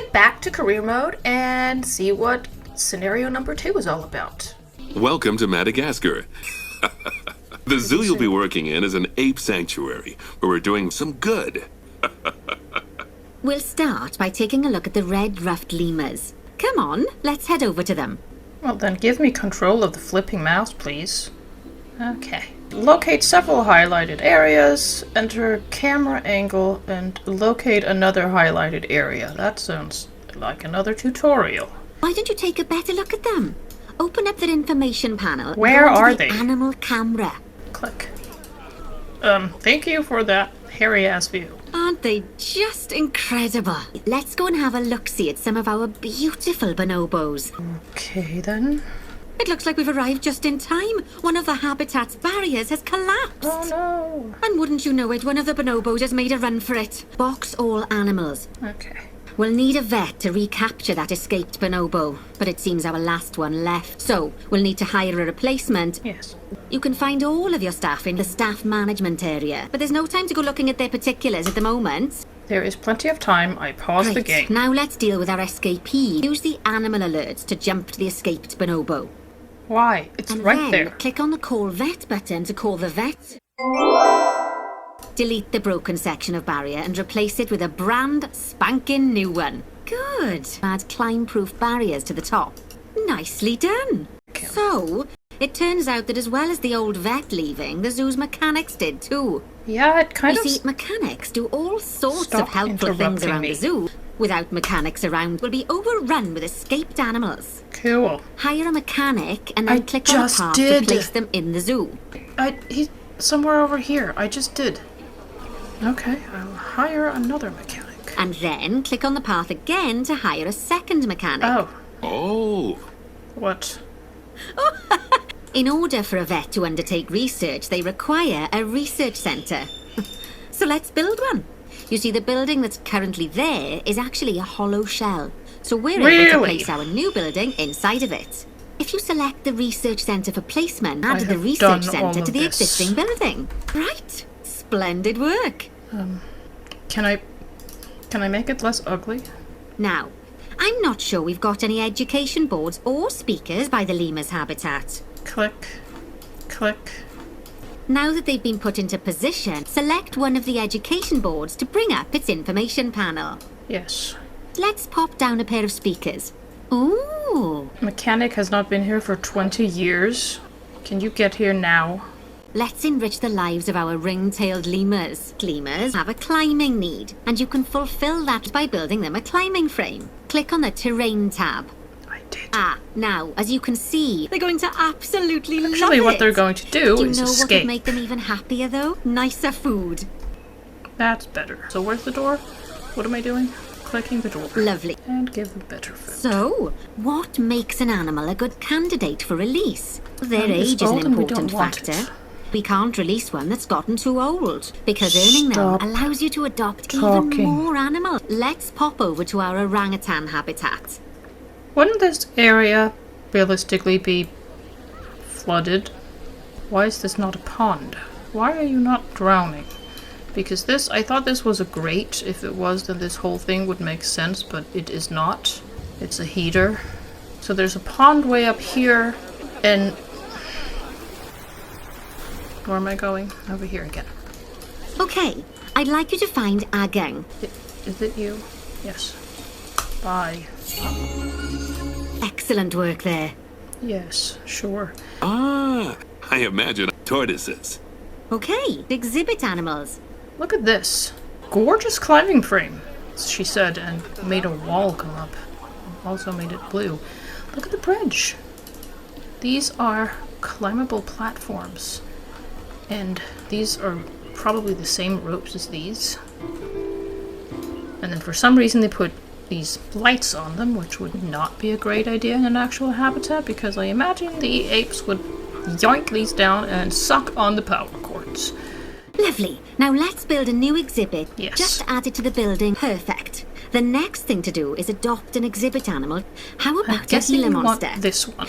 get back to career mode and see what scenario number 2 is all about. Welcome to Madagascar. The zoo you'll be working in is an ape sanctuary where we're doing some good. We'll start by taking a look at the red-ruffed lemurs. Come on, let's head over to them. Well then, give me control of the flipping mouse, please. Okay. Locate several highlighted areas, enter camera angle, and locate another highlighted area. That sounds like another tutorial. Why don't you take a better look at them? Open up their information panel. Where go are to the they? Animal camera. Click. Thank you for that hairy-ass view. Aren't they just incredible? Let's go and have a look-see at some of our beautiful bonobos. Okay then. It looks like we've arrived just in time. One of the habitat's barriers has collapsed. Oh no. And wouldn't you know it, one of the bonobos has made a run for it. Box all animals. Okay. We'll need a vet to recapture that escaped bonobo, but it seems our last one left, so we'll need to hire a replacement. Yes. You can find all of your staff in the staff management area, but there's no time to go looking at their particulars at the moment. There is plenty of time. I paused the game. Now let's deal with our escapee. Use the animal alerts to jump to the escaped bonobo. Why? It's And right then there. click on the Call Vet button to call the vet. Delete the broken section of barrier and replace it with a brand spanking new one. Good. Add climb-proof barriers to the top. Nicely done. Okay. So, it turns out that as well as the old vet leaving, the zoo's mechanics did too. Yeah, it kind You of... see, mechanics do all sorts Stop of helpful things interrupting around me. the zoo. Without mechanics around, we'll be overrun with escaped animals. Cool. Hire a mechanic and then I click on the just path did. to place them in the zoo. He's somewhere over here. I just did. Okay, I'll hire another mechanic. And then click on the path again to hire a second mechanic. Oh, Oh, what? In order for a vet to undertake research, they require a research centre. So let's build one. You see, the building that's currently there is actually a hollow shell. So we're able to Really? place our new building inside of it. If you select the research centre for placement, I add the have research done all centre of to the this. existing building. Right. Splendid work. Can I make it less ugly? Now, I'm not sure we've got any education boards or speakers by the lemur's habitat. Click. Click. Now that they've been put into position, select one of the education boards to bring up its information panel. Yes. Let's pop down a pair of speakers. Ooh! Mechanic has not been here for 20 years. Can you get here now? Let's enrich the lives of our ring-tailed lemurs. Lemurs have a climbing need, and you can fulfill that by building them a climbing frame. Click on the Terrain tab. I did. Now, as you can see, they're going to absolutely love it. Actually, what they're going to do Do you is know what escape. would make them even happier, though? Nicer food. That's better. So where's the door? What am I doing? Clicking the door. Lovely. And give them better food. So, what makes an animal a good candidate for release? Their It's age is an old and we important don't want factor. it. We can't release one that's gotten too old, because earning Stop them allows you to adopt talking. even more animals. Let's pop over to our orangutan habitat. Wouldn't this area realistically be flooded? Why is this not a pond? Why are you not drowning? Because this, I thought this was a grate. If it was, then this whole thing would make sense, but it is not. It's a heater. So there's a pond way up here, and... Where am I going? Over here again. Okay, I'd like you to find Agang. Is it you? Yes. Bye. Excellent work there. Yes, sure. I imagine tortoises. Okay, exhibit animals. Look at this. Gorgeous climbing frame, she said, and made a wall come up. Also made it blue. Look at the bridge. These are climbable platforms. And these are probably the same ropes as these. And then for some reason they put these lights on them, which would not be a great idea in an actual habitat, because I imagine the apes would yoink these down and suck on the power cords. Lovely. Now let's build a new exhibit. Yes. Just add it to the building. Perfect. The next thing to do is adopt an exhibit animal. How I'm about a guessing Gila you want monster? this one.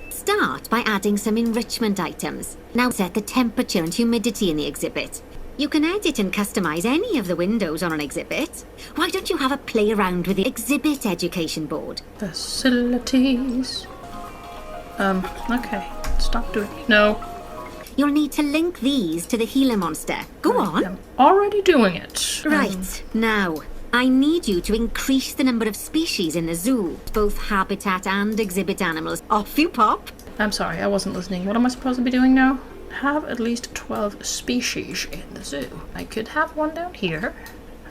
Start by adding some enrichment items. Now set the temperature and humidity in the exhibit. You can edit and customize any of the windows on an exhibit. Why don't you have a play around with the exhibit education board? Facilities. Okay. Stop doing it. No. You'll need to link these to the Gila monster. Go on. I'm already doing it. Right. Now, I need you to increase the number of species in the zoo, both habitat and exhibit animals. Off you pop. I'm sorry, I wasn't listening. What am I supposed to be doing now? Have at least 12 species in the zoo. I could have one down here.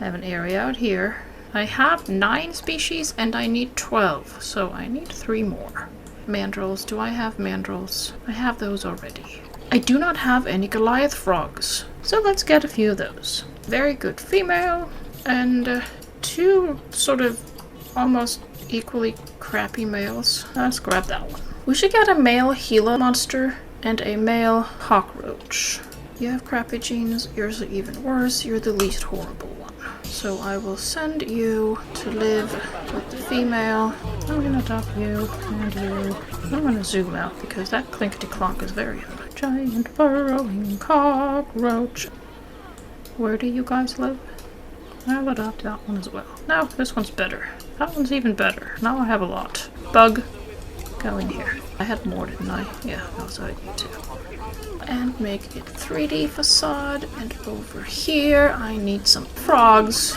I have an area out here. I have 9 species and I need 12, so I need 3 more. Mandrills. Do I have mandrills? I have those already. I do not have any Goliath frogs, so let's get a few of those. Very good female, and 2 sort of almost equally crappy males. Let's grab that one. We should get a male Gila monster and a male cockroach. You have crappy genes, yours are even worse, you're the least horrible one. So I will send you to live with the female. I'm gonna adopt you and you. I'm gonna zoom out because that clinkety-clonk is very annoying. Giant burrowing cockroach. Where do you guys live? I'll adopt that one as well. No, this one's better. That one's even better. Now I have a lot. Bug, go in here. I had more, didn't I? Yeah, also I do too. And make it 3D facade. And over here, I need some frogs.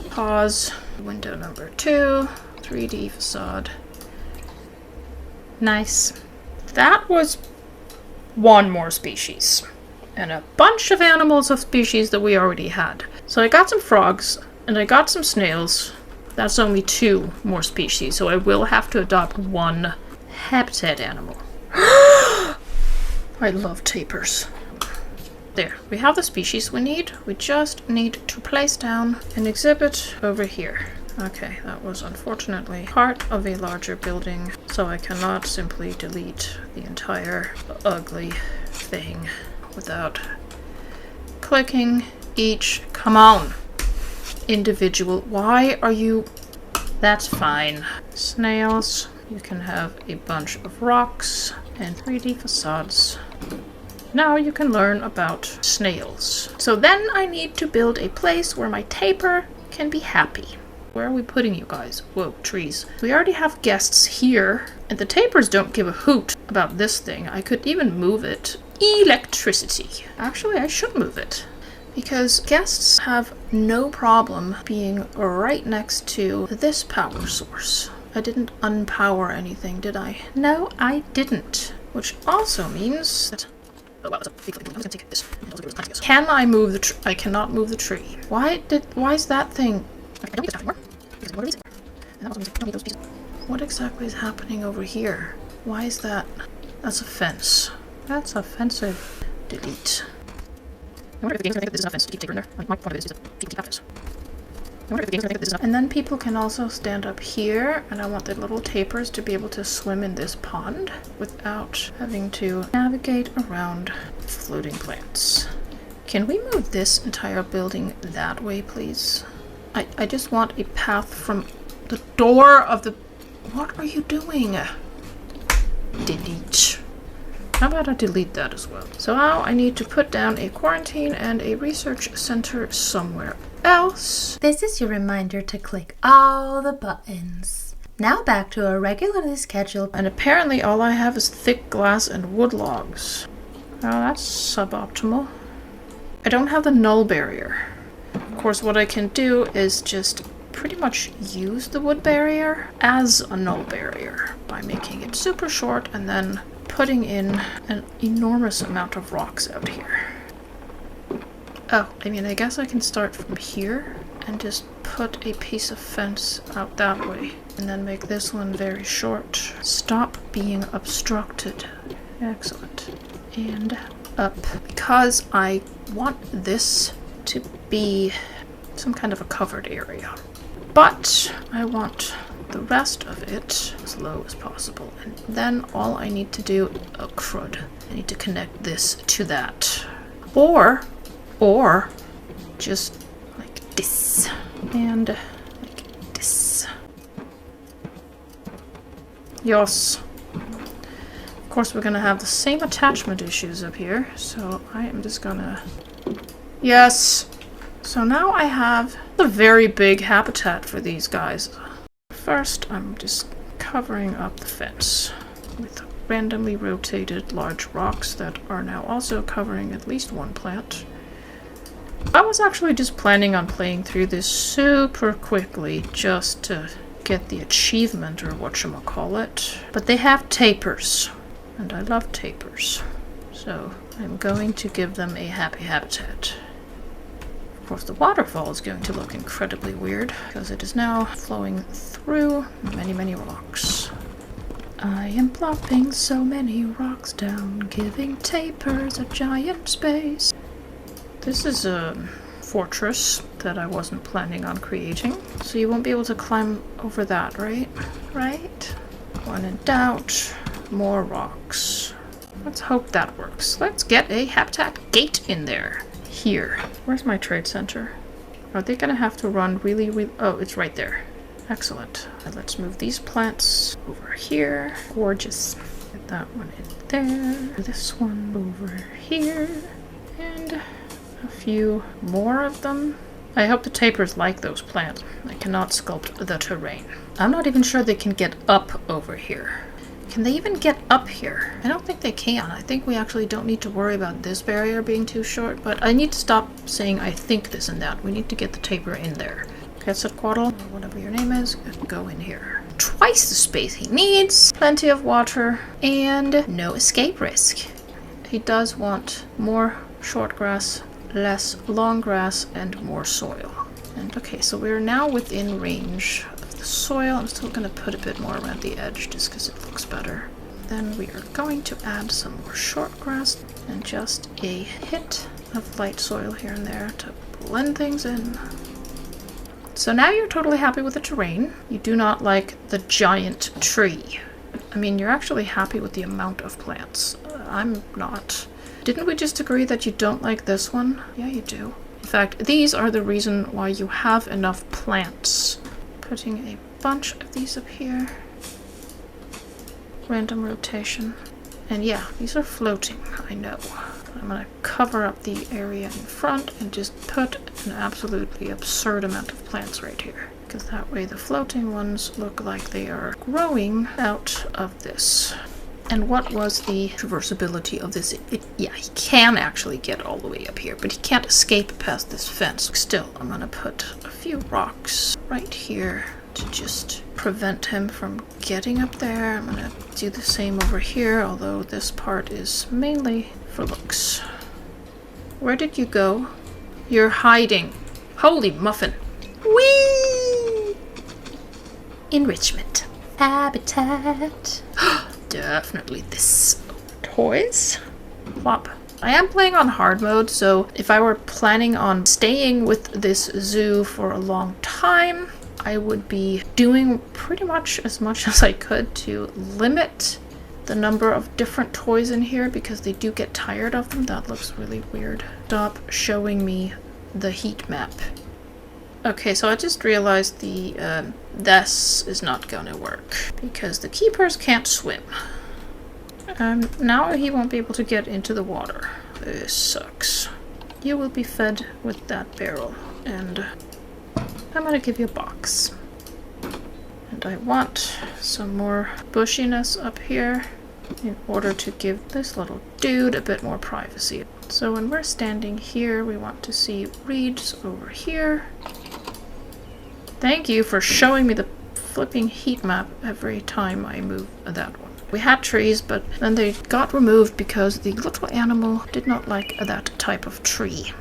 Pause. Window number 2. 3D facade. Nice. That was 1 more species. And a bunch of animals of species that we already had. So I got some frogs, and I got some snails. That's only 2 more species, so I will have to adopt 1 habitat animal. I love tapirs. There, we have the species we need. We just need to place down an exhibit over here. Okay, that was unfortunately part of a larger building, so I cannot simply delete the entire ugly thing without clicking each. Come on, individual. Why are you... That's fine. Snails. You can have a bunch of rocks and 3D facades. Now you can learn about snails. So then I need to build a place where my tapir can be happy. Where are we putting you guys? Whoa, trees. We already have guests here, and the tapirs don't give a hoot about this thing. I could even move it. Electricity. Actually, I should move it, because guests have no problem being right next to this power source. I didn't unpower anything, did I? No, I didn't. Which also means that... Oh, wow, that's a big thing. I'm gonna take this. Can I move the tree? I cannot move the tree. Why is that thing... Okay, I don't need this anymore. Because what is it? And that was I don't need those pieces. What exactly is happening over here? Why is that? That's a fence. That's offensive. Delete. I wonder if the game's gonna think that this is an offense to keep taper in there. My point of it is that people keep offense. I wonder if the game's gonna think that this is an... And then people can also stand up here, and I want the little tapirs to be able to swim in this pond without having to navigate around floating plants. Can we move this entire building that way, please? I just want a path from the door of the... What are you doing? Delete. How about I delete that as well? So now I need to put down a quarantine and a research center somewhere else. This is your reminder to click all the buttons. Now back to a regularly scheduled... And apparently all I have is thick glass and wood logs. Oh, that's suboptimal. I don't have the null barrier. Of course, what I can do is just pretty much use the wood barrier as a null barrier by making it super short and then putting in an enormous amount of rocks out here. Oh, I mean, I guess I can start from here and just put a piece of fence out that way and then make this one very short. Stop being obstructed. Excellent. And up. Because I want this to be some kind of a covered area. But I want the rest of it as low as possible. And then all I need to do... Oh, crud. I need to connect this to that. Or just like this. And like this. Yes. Of course, we're gonna have the same attachment issues up here. So I am just gonna Yes. So now I have a very big habitat for these guys. First, I'm just covering up the fence with randomly rotated large rocks that are now also covering at least one plant. I was actually just planning on playing through this super quickly just to get the achievement or whatchamacallit. But they have tapers, and I love tapers. So I'm going to give them a happy habitat. Of course, the waterfall is going to look incredibly weird because it is now flowing through many, many rocks. I am plopping so many rocks down, giving tapers a giant space. This is a fortress that I wasn't planning on creating, so you won't be able to climb over that, right? Right? When in doubt, more rocks. Let's hope that works. Let's get a habitat gate in there. Here. Where's my trade center? Are they gonna have to run really... Oh, it's right there. Excellent. And let's move these plants over here. Gorgeous. Get that one in there. This one over here. And a few more of them. I hope the tapers like those plants. I cannot sculpt the terrain. I'm not even sure they can get up over here. Can they even get up here? I don't think they can. I think we actually don't need to worry about this barrier being too short, but I need to stop saying I think this and that. We need to get the taper in there. Quetzalcoatl, or whatever your name is, go in here. Twice the space he needs, plenty of water, and no escape risk. He does want more short grass, less long grass, and more soil. And okay, so we're now within range of the soil. I'm still going to put a bit more around the edge just because it looks better. Then we are going to add some more short grass and just a hit of light soil here and there to blend things in. So now you're totally happy with the terrain. You do not like the giant tree. I mean, you're actually happy with the amount of plants. I'm not. Didn't we just agree that you don't like this one? Yeah, you do. In fact, these are the reason why you have enough plants. Putting a bunch of these up here. Random rotation. And yeah, these are floating, I know. I'm gonna cover up the area in front and just put an absolutely absurd amount of plants right here. Because that way the floating ones look like they are growing out of this. And what was the traversability of this? Yeah, he can actually get all the way up here, but he can't escape past this fence. Still, I'm gonna put a few rocks right here to just prevent him from getting up there. I'm gonna do the same over here, although this part is mainly for looks. Where did you go? You're hiding. Holy muffin. Whee! Enrichment. Habitat. Definitely this. Toys? Plop. I am playing on hard mode, so if I were planning on staying with this zoo for a long time, I would be doing pretty much as I could to limit the number of different toys in here because they do get tired of them. That looks really weird. Stop showing me the heat map. Okay, so I just realized this is not gonna work because the keepers can't swim. Now he won't be able to get into the water. This sucks. You will be fed with that barrel, and I'm gonna give you a box. And I want some more bushiness up here in order to give this little dude a bit more privacy. So when we're standing here, we want to see reeds over here. Thank you for showing me the flipping heat map every time I move that one. We had trees, but then they got removed because the little animal did not like that type of tree.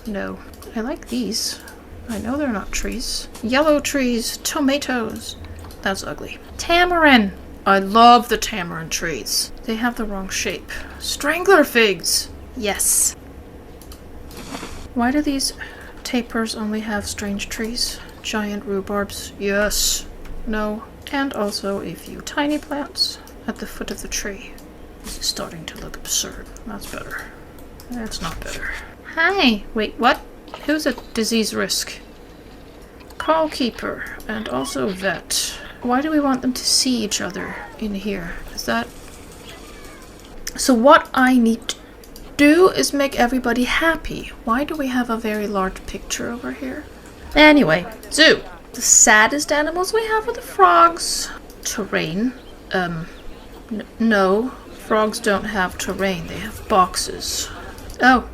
No, I like these. I know they're not trees. Yellow trees, tomatoes. That's ugly. Tamarin. I love the tamarin trees. They have the wrong shape. Strangler figs. Yes. Why do these tapers only have strange trees? Giant rhubarbs. Yes. No. And also a few tiny plants at the foot of the tree. This is starting to look absurd. That's better. That's not better. Hi. Wait, what? Who's at disease risk? Call keeper and also vet. Why do we want them to see each other in here? Is that... So what I need do is make everybody happy. Why do we have a very large picture over here? Anyway, zoo. The saddest animals we have are the frogs. Terrain. No. Frogs don't have terrain. They have boxes. Oh.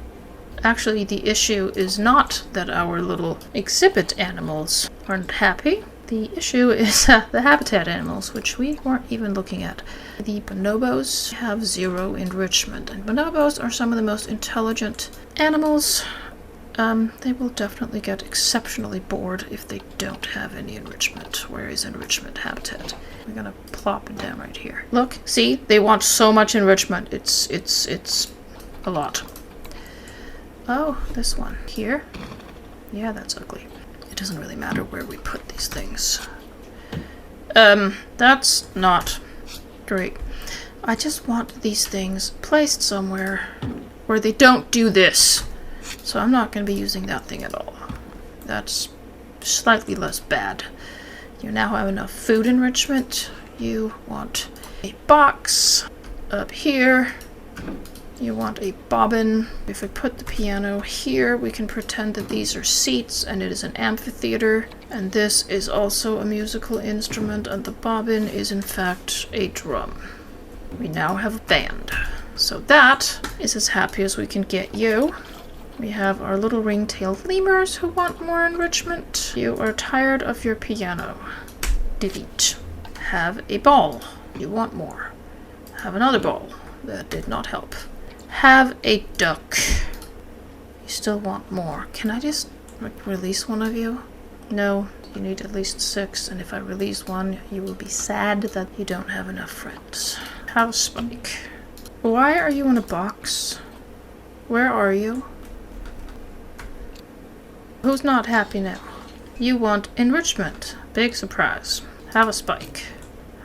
Actually, the issue is not that our little exhibit animals aren't happy. The issue is the habitat animals, which we weren't even looking at. The bonobos have 0 enrichment, and bonobos are some of the most intelligent animals. They will definitely get exceptionally bored if they don't have any enrichment. Where is enrichment habitat? We're gonna plop it down right here. Look, see? They want so much enrichment. It's a lot. Oh, this one. Here? Yeah, that's ugly. It doesn't really matter where we put these things. That's not great. I just want these things placed somewhere where they don't do this. So I'm not going to be using that thing at all. That's slightly less bad. You now have enough food enrichment. You want a box up here. You want a bobbin. If we put the piano here, we can pretend that these are seats and it is an amphitheater. And this is also a musical instrument, and the bobbin is in fact a drum. We now have a band. So that is as happy as we can get you. We have our little ring-tailed lemurs who want more enrichment. You are tired of your piano. Delete. Have a ball. You want more. Have another ball. That did not help. Have a duck. You still want more. Can I just release one of you? No, you need at least 6, and if I release one, you will be sad that you don't have enough friends. Have a spike. Why are you in a box? Where are you? Who's not happy now? You want enrichment. Big surprise. Have a spike.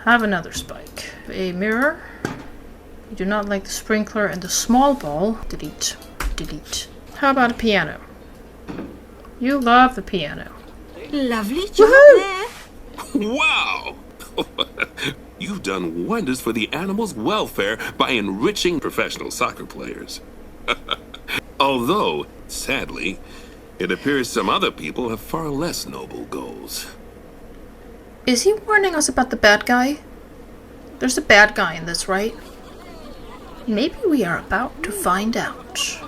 Have another spike. A mirror. You do not like the sprinkler and the small ball. Delete. Delete. How about a piano? You love the piano. Lovely job there. Wow! You've done wonders for the animals' welfare by enriching professional soccer players. Although, sadly, it appears some other people have far less noble goals. Is he warning us about the bad guy? There's a bad guy in this, right? Maybe we are about to find out.